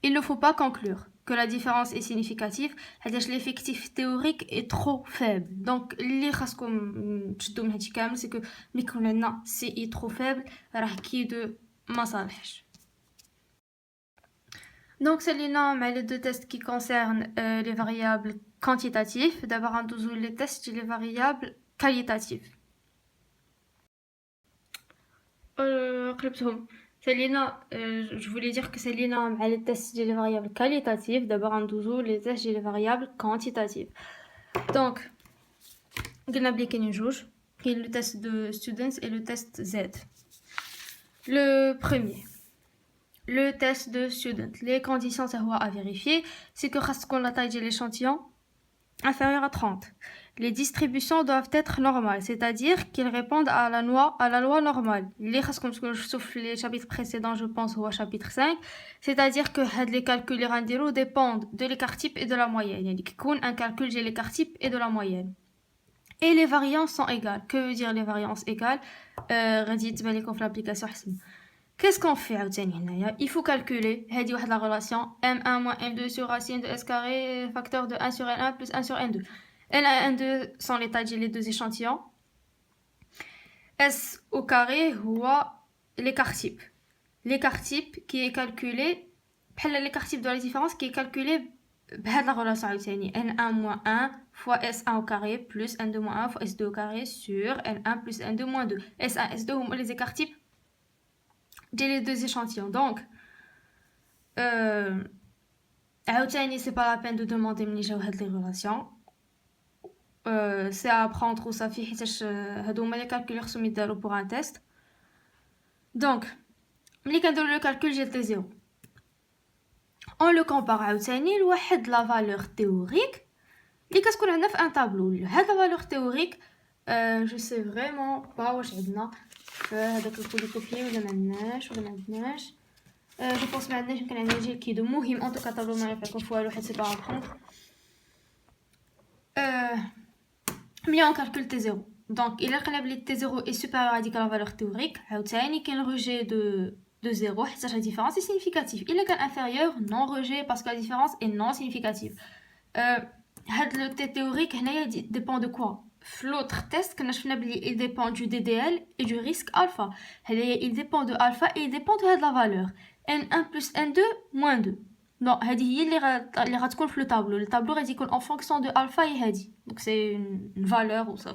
il ne faut pas conclure que la différence est significative حيتاش l'effectif théorique est trop faible. Donc اللي خاصكم تشدوا من هادشي كامل c'est que ملي يكون عندنا CI trop faible راه كي دو ما صالحش. Donc c'est les deux tests qui concernent les variables quantitatives. D'abord on les tests les variables qualitatives. قلبتهم سالينا. je voulais dire que سالينا مع les tests ديال les variables qualitatives. d'abord غندوزو les tests ديال les variables quantitatives. donc قلنا بلي كاينين جوج، كاين le test de students et le test Z. le premier, le test de student, les conditions à vérifier c'est que خاص تكون la taille de l'échantillon inférieure à 30. Les distributions doivent être normales, c'est-à-dire qu'ils répondent à la loi normale. Sauf les chapitres précédents, je pense, au chapitre 5, c'est-à-dire que les calculs dépendent de l'écart type et de la moyenne. Il y a un calcul de l'écart type et de la moyenne. Et les variances sont égales. Que veut dire les variances égales? L'application. Qu'est-ce qu'on fait? Il faut calculer la relation M1 moins M2 sur racine de S carré, facteur de 1 sur N1 plus 1 sur N2. N1 et N2 sont les tailles des deux échantillons. S au carré ou l'écart type. L'écart type qui est calculé, l'écart type de la différence qui est calculé par la relation N1 moins 1 fois S1 au carré plus N2 moins 1 fois S2 au carré sur N1 plus N2 moins 2. S1 S2 les écarts types les deux échantillons. Donc c'est pas la peine de demander les relations. C'est à apprendre ça fait les calculs soumis pour un test. Donc le calcul j'ai 0. On le compare à la valeur théorique اللي كتكون عندنا في un tableau. هاد la valeur théorique je sais vraiment pas واش عندنا في هذاك الكوليكوبي ولا ما عندناش. je pense ما عندناش. يمكن عندنا جيل كيدو. مهم en tout cas tableau ما يفيكم فوا واحد c'est pas à apprendre. Mais on calcule T0. Donc il a que T0 est supérieur à la valeur théorique. عاوتاني كاين rejet de 0 حتى la différence est significative. Il est inférieur, non rejet parce que la différence est non significative. Le test théorique dépend de quoi? L'autre test il dépend du DDL et du risque alpha. Il dépend de alpha et il dépend de la valeur N1 plus N2 moins 2. Non, il غتكون في le tableau. Le tableau est en fonction de alpha et hadi. Donc c'est une valeur ou ça.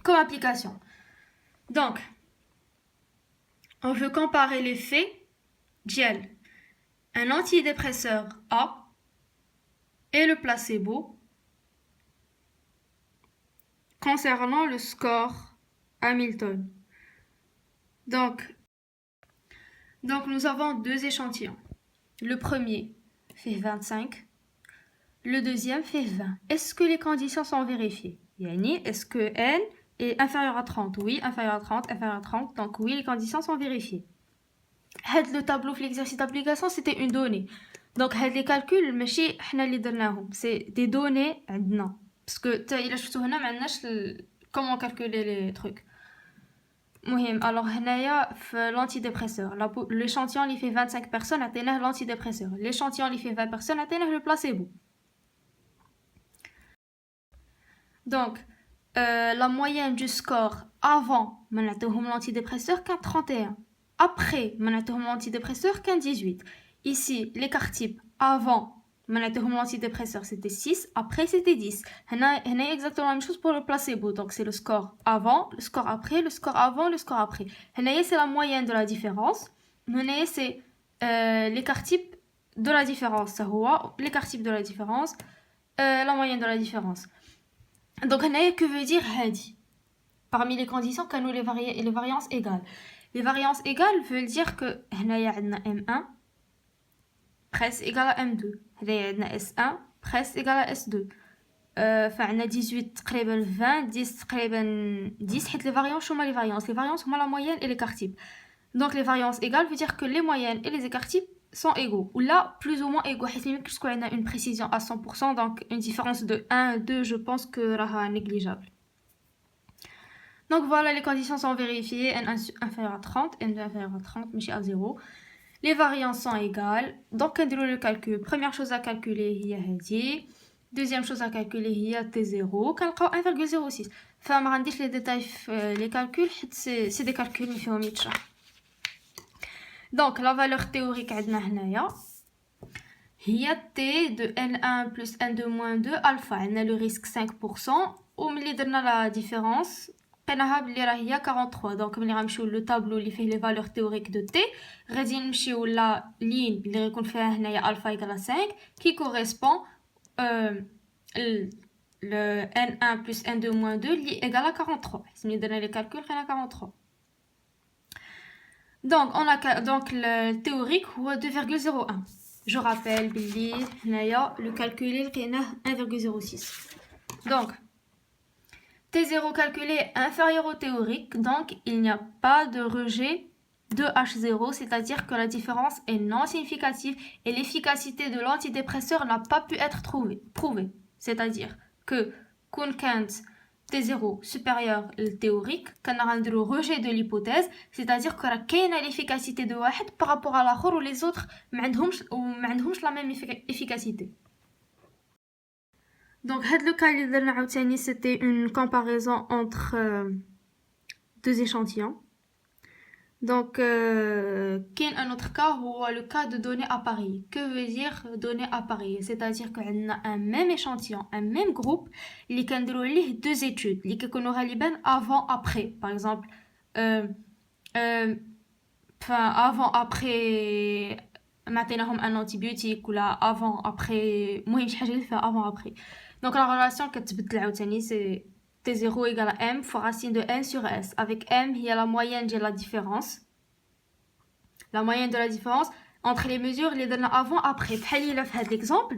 Comme application. Donc on veut comparer l'effet gel, un antidépresseur A et le placebo concernant le score Hamilton. Donc nous avons deux échantillons. Le premier fait 25, le deuxième fait 20. Est-ce que les conditions sont vérifiées? Est-ce que N est inférieur à 30? Oui, inférieur à 30, inférieur à 30. Donc oui, les conditions sont vérifiées. Le tableau de l'exercice d'application, c'était une donnée. Donc les calculs, c'est des données. Non. Parce que comment calculer les trucs. Alors l'antidépresseur, l'échantillon il fait 25 personnes, atteint l'antidépresseur. L'échantillon il fait 20 personnes, atteint le placebo. Donc la moyenne du score avant l'antidépresseur qu'un 31. Après l'antidépresseur qu'un 18. Ici l'écart type avant l'antidépresseur c'était 6, après c'était 10. On a exactement la même chose pour le placebo. Donc c'est le score avant, le score après, le score avant, le score après. C'est la moyenne de la différence. C'est l'écart type de la différence. L'écart type de la différence, la moyenne de la différence. Donc que veut dire hadi? Parmi les conditions qu'on les variances égales. Les variances égales veulent dire que M1 presque égal à M2. S1 presque égal à S2. فعندنا 18 تقريبا 20 10 تقريبا 10 حيت les variances sont les variances. Les variances sont la moyenne et l'écart type. Donc les variances égales veut dire que les moyennes et les écarts types sont égaux. Ou là, plus ou moins égaux. On a une précision à 100%, donc une différence de 1 à 2, je pense que c'est négligeable. Donc voilà, les conditions sont vérifiées. N1 inférieur à 30, N2 inférieur à 30, mais à 0. Les variances sont égales. Donc, on le calcul. Première chose à calculer, il y a Hadi. Deuxième chose à calculer, il y a T0. Calcul 1,06. Enfin, je vais les détails, les calculs, c'est des calculs, mais il faut Donc, la valeur théorique, il y a T de N1 plus N2 moins 2 alpha. On a le risque 5%. Au milieu de la différence, لقيناها بلي راه هي 43. دونك ملي غنمشيو لو طابلو اللي فيه لي فالور تيوريك دو تي غادي نمشيو لا لين اللي غيكون فيها هنايا الفا ايكال 5 كي كوريسبون le n1 plus n2 moins 2 اللي égal à 43. ملي درنا لي كالكول لقينا 43. Donc le théorique هو 2,01. Je rappelle بلي هنايا le calculé لقيناه 1,06. Donc T0 calculé est inférieur au théorique, donc il n'y a pas de rejet de H0, c'est-à-dire que la différence est non significative et l'efficacité de l'antidépresseur n'a pas pu être prouvée. C'est-à-dire que quand T0 supérieur au théorique, quand on a le rejet de l'hypothèse, c'est-à-dire que l'efficacité de واحد par rapport à l'autre ou les autres ما عندهمش la même efficacité. Donc, le cas de c'était une comparaison entre deux échantillons. Donc, un autre cas, le cas de données appareillées. Que veut dire données appareillées? C'est-à-dire qu'on a un même échantillon, un même groupe, qui a deux études, qui ont avant-après. Par exemple, avant-après, maintenant un antibiotique, ou là, avant-après, moi, je avant-après. Donc la relation c'est T0 égale à M fois racine de N sur S. Avec M, il y a la moyenne de la différence. La moyenne de la différence entre les mesures les données avant après. Par l'exemple,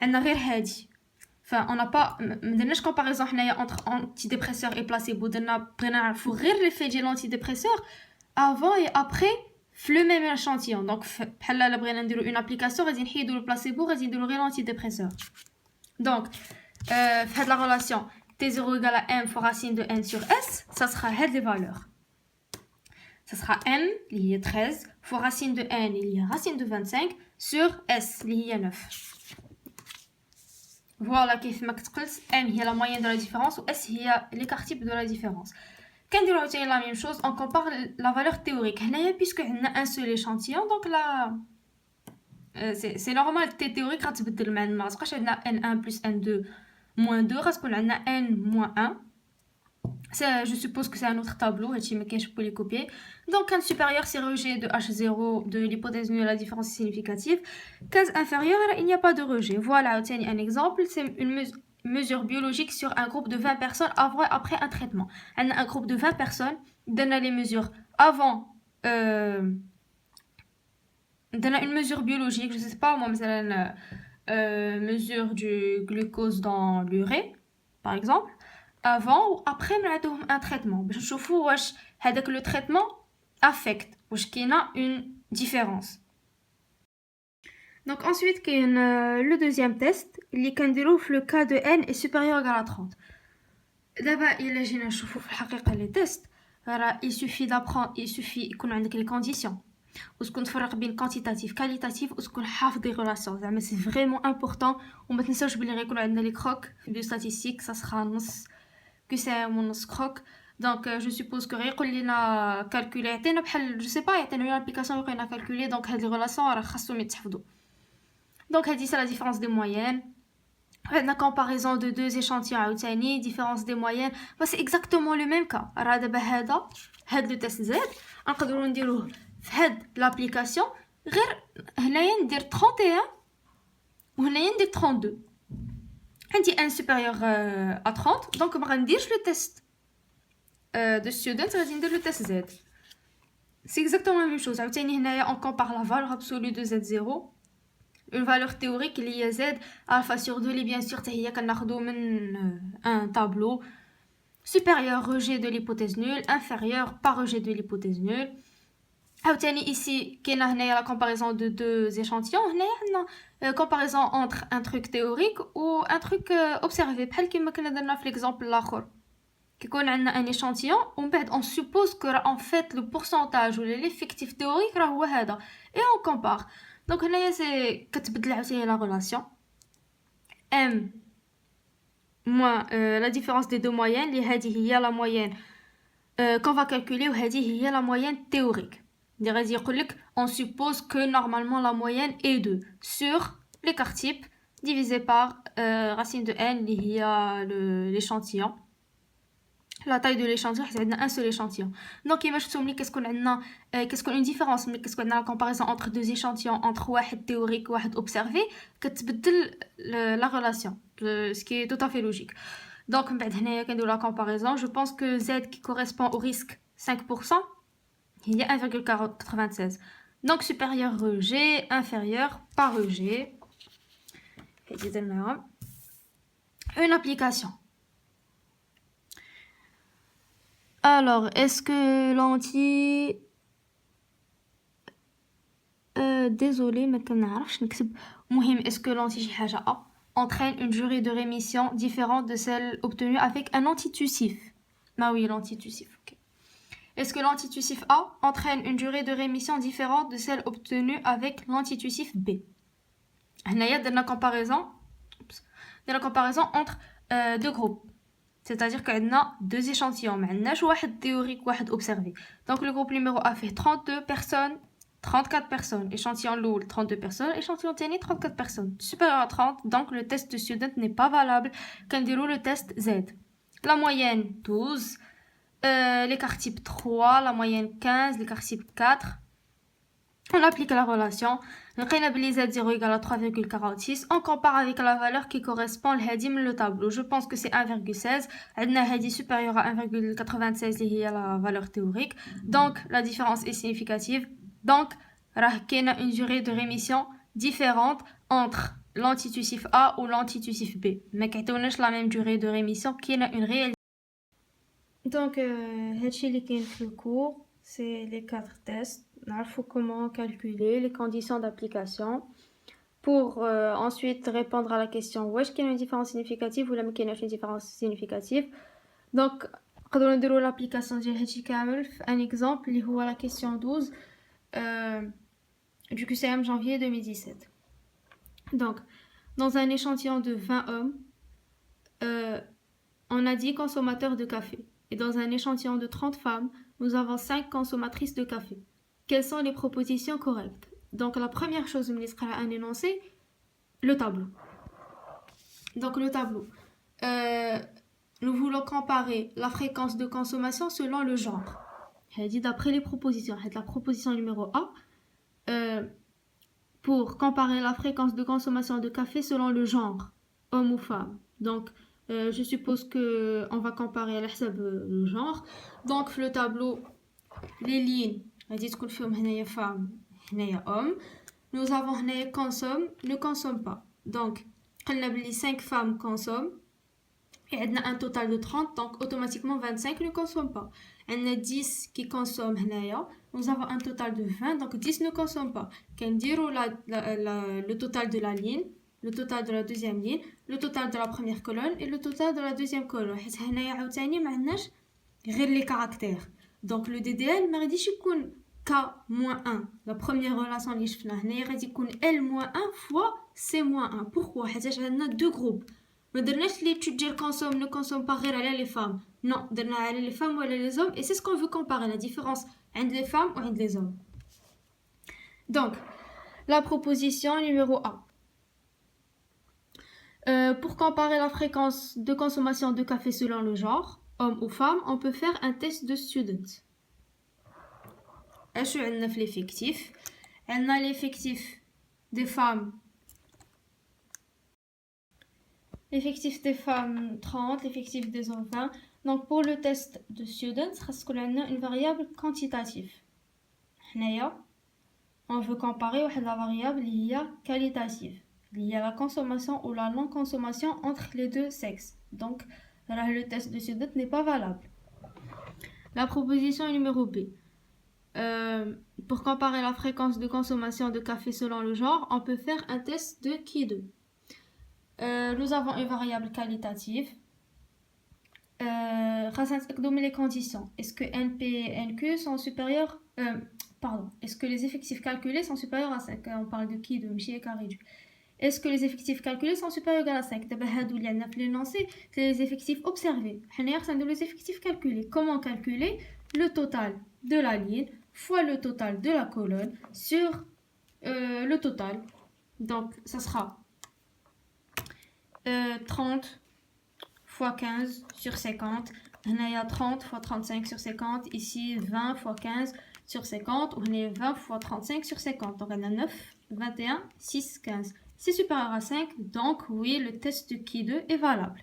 on n'a rien dit. Enfin, on n'a pas de comparaison entre antidépresseur et placebo. On faut rire l'effet de l'antidépresseur avant et après le même échantillon. Donc, une application, on va le placebo, on va l'antidépresseur. Donc, faites la relation T0 égale à M fois racine de N sur S, ça sera les valeurs. Ça sera M, il y a 13, fois racine de N, il y a racine de 25, sur S, il y a 9. Voilà, M, il y a la moyenne de la différence, ou S, il y a l'écart type de la différence. Quand on retient la même chose, on compare la valeur théorique. Puisqu'on a un seul échantillon, donc là, c'est normal, T théorique, quand tu le même, parce qu'on a N1 plus N2 moins 2, parce qu'on a N moins 1. Je suppose que c'est un autre tableau, je peux les copier. Donc, 15 supérieur, c'est rejet de H0 de l'hypothèse nulle, la différence est significative. 15 inférieur, il n'y a pas de rejet. Voilà, un exemple, c'est une mesure biologique sur un groupe de 20 personnes avant et après un traitement. On a un groupe de 20 personnes, donne les mesures avant... on a une mesure biologique, je ne sais pas moi, mais une mesure du glucose dans l'urée, par exemple, avant ou après un traitement. Je vois que le traitement affecte, qu'il y a une différence. Donc ensuite, il y a le deuxième test, le cas de n est supérieur ou égal à 30. D'abord, les tests, il suffit d'apprendre, il suffit qu'on ait les conditions. Ou ce qu'on fait bien quantitatif, qualitatif, ou ce qu'on a des relations. Mais c'est vraiment important. On va tenir sur les crocs de statistiques, ça sera que c'est mon croc. Donc je suppose que rien qu'on a calculé, je sais pas, il y a une application qu'on a calculé, donc les relations, donc elle dit c'est la différence des moyennes. La comparaison de deux échantillons, différence des moyennes, c'est exactement le même cas. Le test Z, on peut dire l'application, on a dire 31 ou on a dire 32. On dit n supérieur à 30, donc on va dire le test de student, on va dire le test Z. C'est exactement la même chose. On compare la valeur absolue de Z0. Une valeur théorique اللي هي Z alpha sur 2 اللي bien sûr هي كناخذو من un tableau supérieur rejet de l'hypothèse nulle, inférieur pas rejet de l'hypothèse nulle. عاوتاني ici كاينه هنايا la comparaison de deux échantillons. هنايا عندنا comparaison entre un truc théorique ou un truc observé بحال كيما كنا درنا في l'exemple الاخر كيكون عندنا un échantillon ومن بعد on suppose que en fait le pourcentage ou l'effectif théorique راه هو هذا et on compare. Donc هنايا c'est كتبدل عاوتاني la relation M moins la différence des deux moyennes اللي هذه هي la moyenne qu'on va calculer وهذه هي la moyenne théorique. غادي يقول لك on suppose que normalement la moyenne est 2 sur l'écart type divisé par racine de n اللي هي l'échantillon. la taille de l'échantillon, c'est un seul échantillon. Donc, qu'est-ce qu'on a, qu'est-ce qu'on a une différence, mais qu'est-ce qu'on a la comparaison entre deux échantillons, entre un théorique et un observé, la relation, ce qui est tout à fait logique. Donc, la comparaison, je pense que Z qui correspond au risque 5%, il y a 1,96. Donc, supérieur rejet, inférieur pas rejet. Une application. Alors, est-ce que l'anti... désolé, maintenant, est-ce que l'anti-JHA entraîne une durée de rémission différente de celle obtenue avec un antitussif? Ah oui, l'antitussif, ok. Est-ce que l'antitussif A entraîne une durée de rémission différente de celle obtenue avec l'antitussif B? Il y a de la comparaison entre deux groupes. C'est-à-dire qu'on a deux échantillons. On a un théorique et un observé. Donc le groupe numéro A fait 32 personnes, 34 personnes. Échantillon lourd, 32 personnes. Échantillon téni, 34 personnes. Supérieur à 30, donc le test de student n'est pas valable. Quand on le test Z. La moyenne, 12. L'écart type 3. La moyenne, 15. L'écart type 4. On applique la relation. Le Z0 égale à 3,46. On compare avec la valeur qui correspond à le tableau. Je pense que c'est 1,16. Elle est supérieure à 1,96 qui est la valeur théorique. Donc, la différence est significative. Donc, il y a une durée de rémission différente entre l'antitussif A ou l'antitussif B. Mais il n'y a pas la même durée de rémission qui a une réelle. Donc, le cours, c'est les 4 tests. Il faut comment calculer les conditions d'application pour ensuite répondre à la question est-ce qu'il y a une différence significative ou qu'il y a une différence significative. Donc, on va faire l'application de un exemple, qui est la question 12 du QCM janvier 2017. Donc, dans un échantillon de 20 hommes, on a 10 consommateurs de café. Et dans un échantillon de 30 femmes, nous avons 5 consommatrices de café. Quelles sont les propositions correctes? Donc, la première chose, ministre a un énoncé, le tableau. Donc, le tableau. Nous voulons comparer la fréquence de consommation selon le genre. dit d'après les propositions. La proposition numéro A, pour comparer la fréquence de consommation de café selon le genre, homme ou femme. Donc, je suppose qu'on va comparer le genre. Donc, le tableau, les lignes, femme, homme. Nous avons consomme, ne consomme pas. Donc, 5 femmes consomment. Et on a un total de 30, donc automatiquement 25 ne consomment pas. On a 10 qui consomment. Nous avons un total de 20, donc 10 ne consomment pas. On dire le total de la ligne, le total de la deuxième ligne, le total de la première colonne et le total de la deuxième colonne. On a les caractères. Donc le DDL, il dit K-1. La première relation que je fais, L-1 fois C-1. Pourquoi? Parce qu'on a deux groupes. ما درناش l'étude ديال consomme ne consomme pas غير على les femmes. Non, درنا على les femmes ou على les hommes et c'est ce qu'on veut comparer, la différence entre les femmes ou entre les hommes. Donc, la proposition numéro A. Pour comparer la fréquence de consommation de café selon le genre, homme ou femme, on peut faire un test de student. اش عندنا في l'effectif? عندنا l'effectif des femmes. L'effectif des femmes 30, l'effectif des hommes 20. Donc pour le test de students, on a une variable quantitative. On veut comparer la variable qualitative. Il y a la consommation ou la non-consommation entre les deux sexes. Donc le test de student n'est pas valable. La proposition numéro B. Pour comparer la fréquence de consommation de café selon le genre, on peut faire un test de Q2. Nous avons une variable qualitative. Les conditions. Est-ce que NP et NQ sont supérieurs est-ce que les effectifs calculés sont supérieurs à 5? On parle de qui? De Michi et Karidu. Est-ce que les effectifs calculés sont supérieurs à 5? C'est les effectifs observés. Les effectifs calculés. Comment calculer? Le total de la ligne fois le total de la colonne sur le total. Donc, ça sera 30 fois 15 sur 50 هنايا 30 fois 35 sur 50, ici 20 fois 15 sur 50, ou 20 fois 35 sur 50. Donc on a 9, 21, 6, 15. C'est supérieur à 5, donc oui, le test de Ki2 est valable.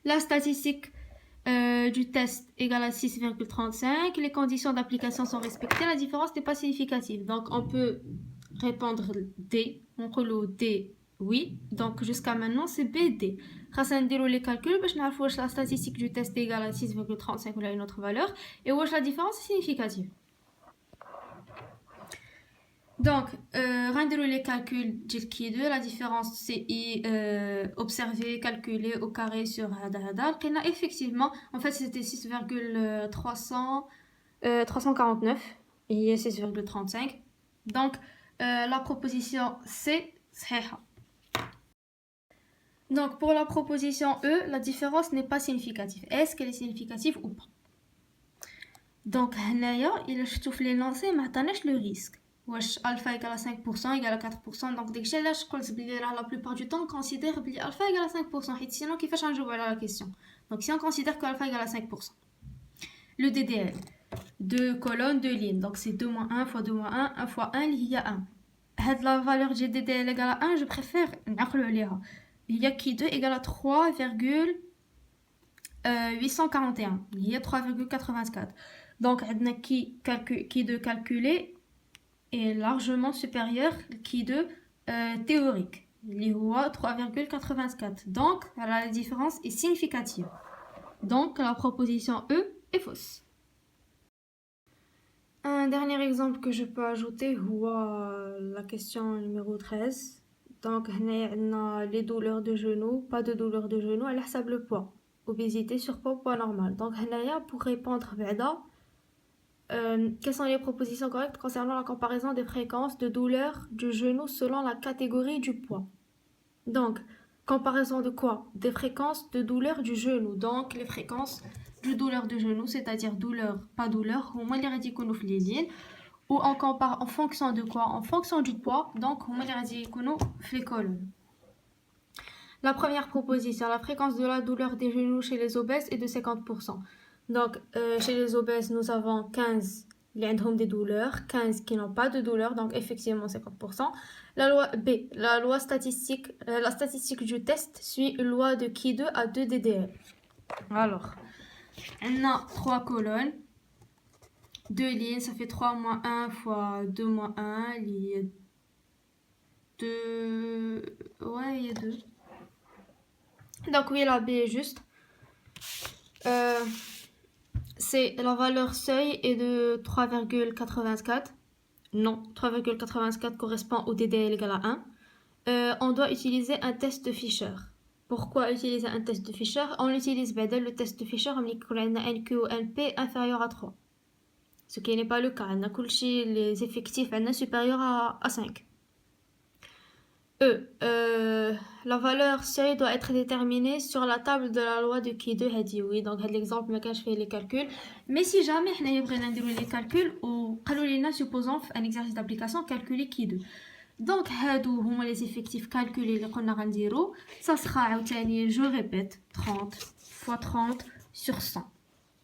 La statistique du test égale à 6,35. Les conditions d'application sont respectées. La différence n'est pas significative. Donc on peut répondre D. On relou D. Oui, donc jusqu'à maintenant c'est BD. Grâce à les calculs, la statistique du test est égale à 6,35 ou une autre valeur. Et la différence est significative. Donc, rendre les calculs de la différence c'est observer, calculer au carré sur Hadar. Effectivement, en fait c'était 6,349 et 6,35. Donc, la proposition C, c'est. Donc, pour la proposition E, la différence n'est pas significative. Est-ce qu'elle est significative ou pas? Donc, il trouve l'énoncé, mais le risque. Wesh, alpha égale à 5%, égale à 4%. Donc, dès que j'ai là, je crois que la plupart du temps, on considère que alpha égale à 5%. Et sinon, qu'il faut changer la question. Donc, si on considère que alpha égale à 5%. Le DDL, 2 colonnes, 2 lignes. Donc, c'est 2 moins 1 fois 2 moins 1, 1 fois 1, il y a 1. La valeur du DDL égale à 1, je préfère il y a qui 2 égale à 3,841. Il y a 3,84. Donc, qui 2 calculé est largement supérieur qui 2 théorique. Il y a 3,84. Donc, la différence est significative. Donc, la proposition E est fausse. Un dernier exemple que je peux ajouter est la question numéro 13. Donc, on a les douleurs de genoux, pas de douleurs de genoux, elle a le poids. Obésité, surpoids, poids normal. Donc, pour répondre à quelles sont les propositions correctes concernant la comparaison des fréquences de douleurs du genou selon la catégorie du poids? Donc, comparaison de quoi? Des fréquences de douleur du genou. Donc, les fréquences de douleur de genou, c'est-à-dire douleur, pas douleur, au moins les radicaux les lignes. Ou on compare en fonction de quoi? En fonction du poids, donc au moins les radicaux les colonnes. La première proposition, la fréquence de la douleur des genoux chez les obèses est de 50%. Donc, chez les obèses, nous avons 15 qui ont des douleurs, 15 qui n'ont pas de douleur, donc effectivement 50%. La loi B, la statistique du test suit une loi de Ki2 à 2 DDL. Alors, on a 3 colonnes, 2 lignes, ça fait 3 moins 1 fois 2 moins 1, il y a 2... Ouais, il y a 2. Donc oui, la B est juste. C'est la valeur seuil est de 3,84. Non, 3,84 correspond au DDL égal à 1. On doit utiliser un test de Fisher. Pourquoi utiliser un test de Fisher? On utilise le test de Fisher on a NQ ou NP inférieur à 3. Ce qui n'est pas le cas. On a les effectifs supérieurs à 5. La valeur seuil doit être déterminée sur la table de la loi de Ki2. Oui, donc l'exemple, je fais les calculs. Mais si jamais on a les calculs, ou supposons un exercice d'application, calculer Ki2. Donc, les effectifs calculés, ça sera, je répète, 30 fois 30 sur 100.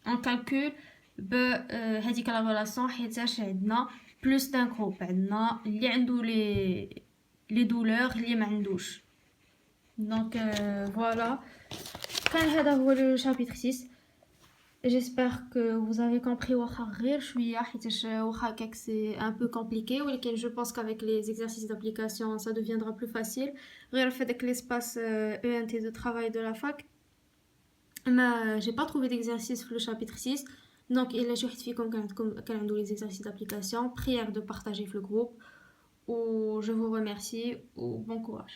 On calcule la relation plus d'un groupe. Les douleurs liées mandouche. Donc voilà. Le chapitre 6. J'espère que vous avez compris. C'est un peu compliqué. Je pense qu'avec les exercices d'application, ça deviendra plus facile. Le fait que l'espace ENT de travail de la fac. Mais j'ai pas trouvé d'exercice pour le chapitre 6. Donc il est juste comme les exercices d'application. Prière de partager le groupe. Je vous remercie. Bon courage.